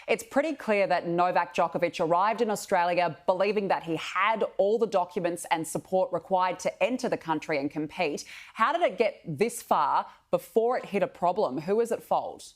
It's pretty clear that Novak Djokovic arrived in Australia believing that he had all the documents and support required to enter the country and compete. How did it get this far before it hit a problem? Who is at fault?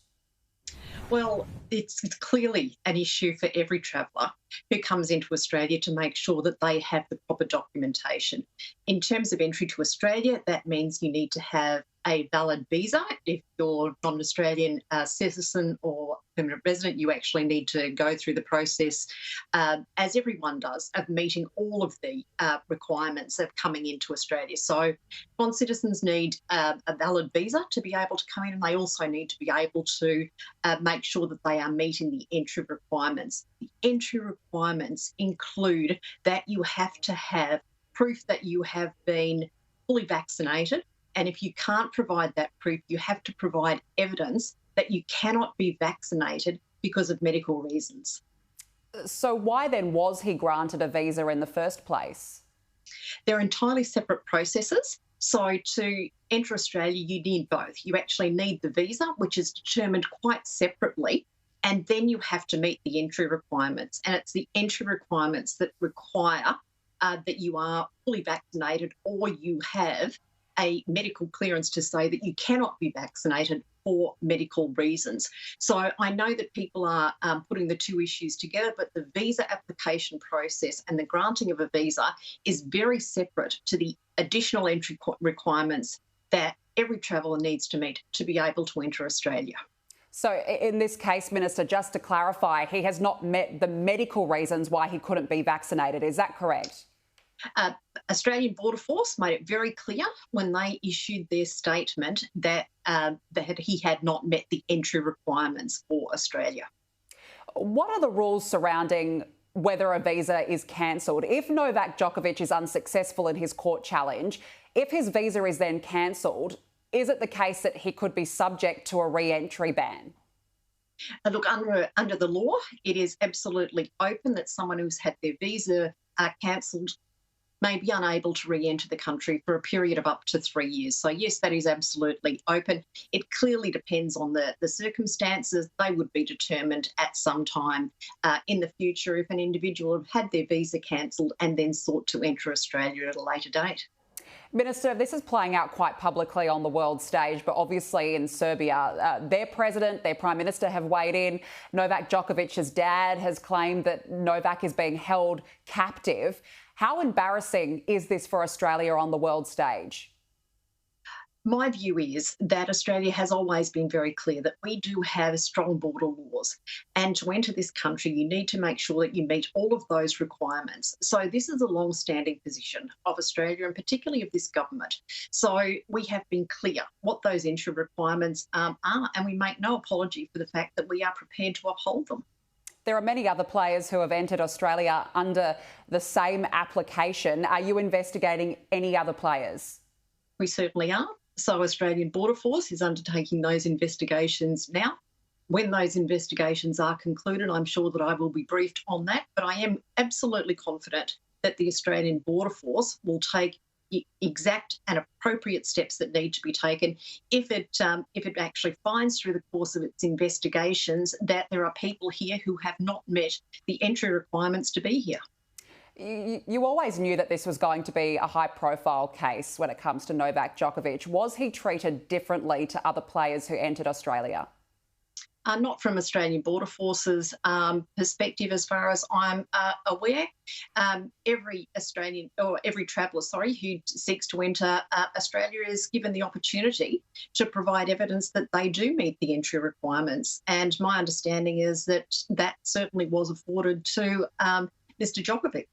Well, it's clearly an issue for every traveller who comes into Australia to make sure that they have the proper documentation. In terms of entry to Australia, that means you need to have a valid visa. If you're not an Australian citizen or permanent resident, you actually need to go through the process, as everyone does, of meeting all of the requirements of coming into Australia. So non-citizens need a valid visa to be able to come in, and they also need to be able to make sure that they are meeting the entry requirements. The entry requirements include that you have to have proof that you have been fully vaccinated. And if you can't provide that proof, you have to provide evidence that you cannot be vaccinated because of medical reasons. So why then was he granted a visa in the first place? They're entirely separate processes. So to enter Australia, you need both. You actually need the visa, which is determined quite separately, and then you have to meet the entry requirements. And it's the entry requirements that require that you are fully vaccinated or you have a medical clearance to say that you cannot be vaccinated for medical reasons. So I know that people are putting the two issues together, but the visa application process and the granting of a visa is very separate to the additional entry requirements that every traveller needs to meet to be able to enter Australia. So in this case, Minister, just to clarify, he has not met the medical reasons why he couldn't be vaccinated. Is that correct? Australian Border Force made it very clear when they issued their statement that he had not met the entry requirements for Australia. What are the rules surrounding whether a visa is cancelled? If Novak Djokovic is unsuccessful in his court challenge, if his visa is then cancelled, is it the case that he could be subject to a re-entry ban? Look, under the law, it is absolutely open that someone who's had their visa cancelled may be unable to re-enter the country for a period of up to 3 years. So, yes, that is absolutely open. It clearly depends on the circumstances. They would be determined at some time in the future if an individual had their visa cancelled and then sought to enter Australia at a later date. Minister, this is playing out quite publicly on the world stage, but obviously in Serbia, their president, their prime minister have weighed in. Novak Djokovic's dad has claimed that Novak is being held captive. How embarrassing is this for Australia on the world stage? My view is that Australia has always been very clear that we do have strong border laws, and to enter this country you need to make sure that you meet all of those requirements. So this is a long-standing position of Australia and particularly of this government. So we have been clear what those entry requirements are, and we make no apology for the fact that we are prepared to uphold them. There are many other players who have entered Australia under the same application. Are you investigating any other players? We certainly are. So Australian Border Force is undertaking those investigations now. When those investigations are concluded, I'm sure that I will be briefed on that, but I am absolutely confident that the Australian Border Force will take exact and appropriate steps that need to be taken if it actually finds through the course of its investigations that there are people here who have not met the entry requirements to be here. You always knew that this was going to be a high-profile case when it comes to Novak Djokovic. Was he treated differently to other players who entered Australia? Not from Australian Border Force's perspective, as far as I'm aware. Every Australian or every traveller, who seeks to enter Australia is given the opportunity to provide evidence that they do meet the entry requirements. And my understanding is that that certainly was afforded to Mr. Djokovic.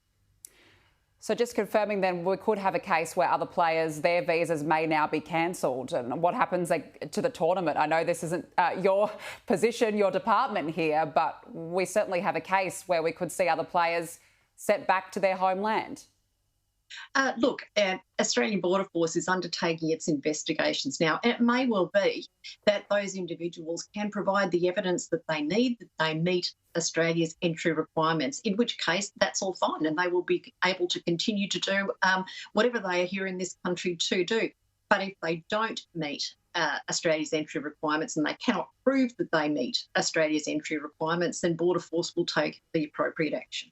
So just confirming then, we could have a case where other players, their visas may now be cancelled. And what happens to the tournament? I know this isn't your position, your department here, but we certainly have a case where we could see other players sent back to their homeland. Look, Australian Border Force is undertaking its investigations now, and it may well be that those individuals can provide the evidence that they need, that they meet Australia's entry requirements, in which case that's all fine and they will be able to continue to do whatever they are here in this country to do. But if they don't meet Australia's entry requirements and they cannot prove that they meet Australia's entry requirements, then Border Force will take the appropriate action.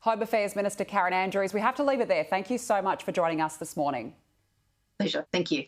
Home Affairs Minister Karen Andrews, we have to leave it there. Thank you so much for joining us this morning. Pleasure. Thank you.